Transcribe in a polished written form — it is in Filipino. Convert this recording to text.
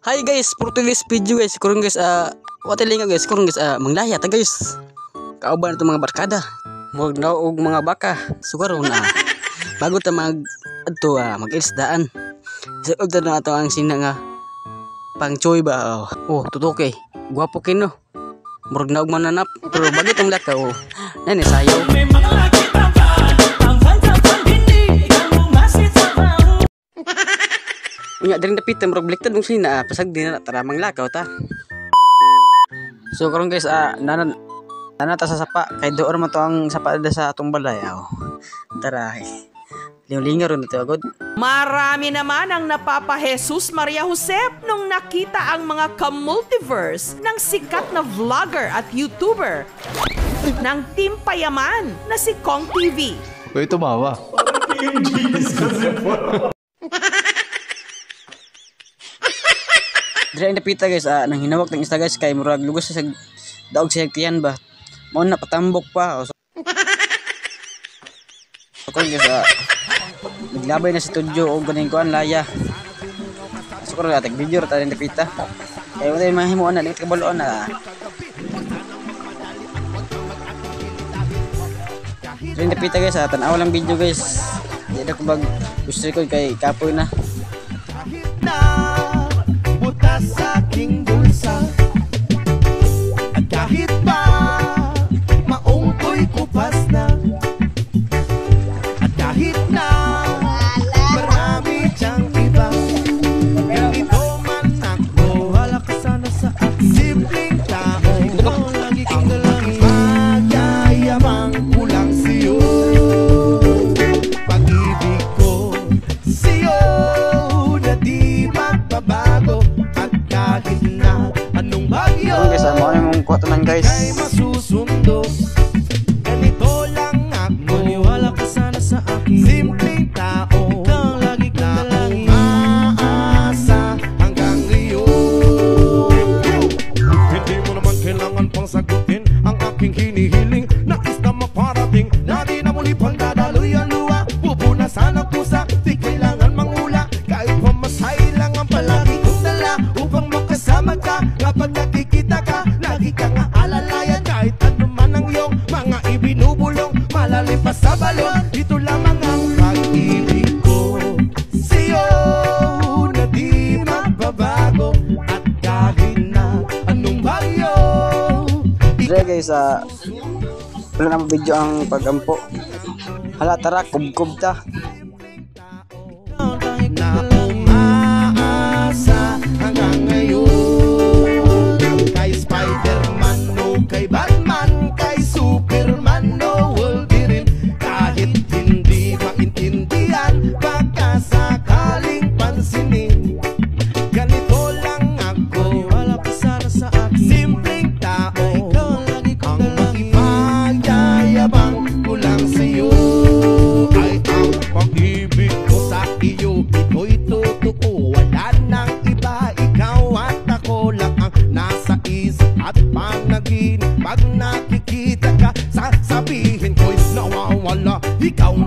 Hi guys, for today's video guys, kurang guys, watilinga guys, kurang guys, manglaya ta guys. Kauban ito mga barkada, huwag na og mga baka, siguro na, bago ta mag-isdaan. Sigod na ito ang sina nga, pang choy ba, tutok guwapo kino, murag na og mananap, pero bago itong laka, nani sayaw. Unya diri dapit murag bliktad mong sina pasag din na taramang lakaw ta. So karon guys nana ta sa sapa kay doon man to ang sapa sa atong balay. Tara. Lingaw ron to agad. Marami naman ang napapa Jesus Maria Josep nung nakita ang mga ka-multiverse ng sikat na vlogger at YouTuber ng Team Payaman na si Kong TV. Uy, tumawa. Diri ang napita guys, nang hinawak ng isda guys kay murag lugos sa daog sa tiyan ba. Mao na patambok pa. So guys, naglabay na si Tudyo og ganing kuan laya. So karon atik video ra ta ning napita. Kay wala mahimuon na lit kabaloon na. Diri napita guys, tan-aw lang video guys. Di na ko bag gusto ko kay kapoy na. Sa aking bulsa at kahit pa maungkoy kupas na at kahit na marami siyang iba, ganito man ako, wala ka sana sa aking simpleng tao. Lagi kang dalangin, magyayabang kulang siyo, pag-ibig ko siyo na di magbabago. Kahit na anong bagyo guys, mo mong kuwatan guys. Ay masusundo. Ganito lang ako, maniwala ka sana sa akin. Simpleng tao, ikaw lagi kang dalangin. Aasa hanggang ngayon. Hindi mo naman kailangan pang sagutin ang aking hinihiling. Nais na maparating na di na muli pang dadaloy ang luha. Pupunasan ang pusa, di kailangan mangula. Kahit pamasay lang ang palagi kong dala upang makasama ka. Kapag nakikita ka, lagi ka nga alalayan. Kahit ano man ang iyong mga ibinubulong, malalim pa sa balon. Ito lamang ang pag-ibig ko sa'yo na di magbabago at kahit na anong bagyo. Dre guys, wala na video ang pagampo. Hala tara, kubkub ta. Na umaasa hanggang ngayon. Kay Spider-Man no, kay Batman, kay Superman no, Wolverine. Kahit hindi maintindihan, baka sakaling pansinin. Ganito lang ako, wala pa sana sa akin. Simpleng tao, ikaw lagi kong dalangin. Magyayabang ko lang sa'yo ay ang pag-ibig ko sa iyo. Ito'y totoo, wala nang iba. Ikaw at ako lang ang nasa isip at panaginip. Pag nakikita ka, sasabihin ko'y nawawala. Ikaw